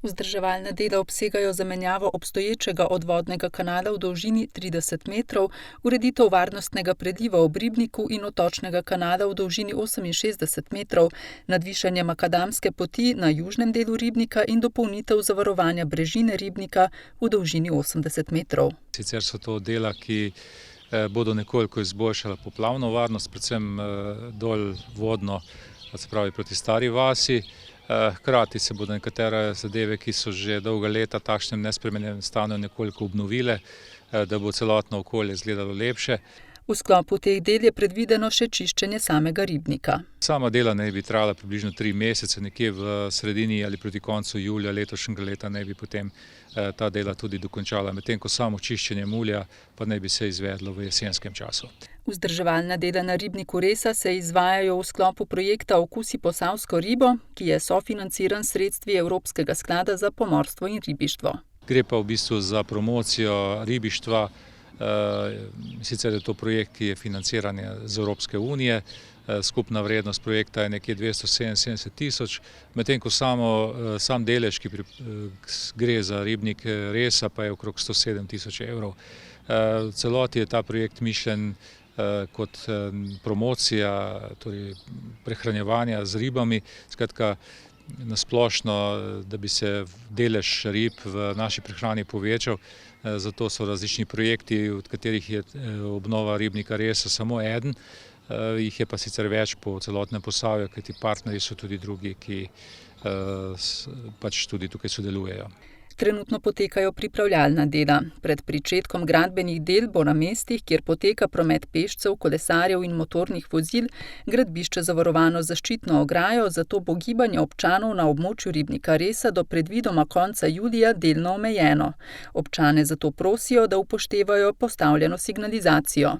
Vzdrževalna dela obsegajo zamenjavo obstoječega odvodnega kanala v dolžini 30 metrov, ureditev varnostnega preliva ob ribniku in odtočnega kanala v dolžini 68 metrov, nadvišanje makadamske poti na južnem delu ribnika in dopolnitev zavarovanja brežine ribnika v dolžini 80 metrov. Sicer so to dela, ki bodo nekoliko izboljšala poplavno varnost, predvsem dol vodno, se pravi proti Stari vasi. Hkrati se bodo nekatere zadeve, ki so že dolga leta v takšnem nespremenjenem stanju, nekoliko obnovile, da bo celotno okolje izgledalo lepše. V sklopu teh del je predvideno še čiščenje samega ribnika. Sama dela naj bi trajala približno 3 mesece, nekje v sredini ali proti koncu julija letošnjega leta naj bi potem ta dela tudi dokončala, medtem ko samo čiščenje mulja pa naj bi se izvedlo v jesenskem času. Vzdrževalna dela na ribniku Resa se izvajajo v sklopu projekta Okusi posavsko ribo, ki je sofinanciran s sredstvi Evropskega sklada za pomorstvo in ribištvo. Gre pa v bistvu za promocijo ribištva. Sicer je to projekt, ki je financiran z Evropske unije, skupna vrednost projekta je nekje 277 tisoč, medtem ko sam delež, ki gre za ribnik Resa, pa je okrog 107 tisoč evrov. V celoti je ta projekt mišljen kot promocija, torej prehranjevanja z ribami, skratka nasplošno, da bi se delež rib v naši prehrani povečal. Zato so različni projekti, od katerih je obnova ribnika Resa samo eden, jih je pa sicer več po celotnem Posavju, kajti partnerji so tudi drugi, ki pač tudi tukaj sodelujejo. Trenutno potekajo pripravljalna dela. Pred pričetkom gradbenih del bo na mestih, kjer poteka promet pešcev, kolesarjev in motornih vozil, gradbišče zavarovano z zaščitno ograjo, zato bo gibanje občanov na območju ribnika Resa do predvidoma konca julija delno omejeno. Občane zato prosijo, da upoštevajo postavljeno signalizacijo.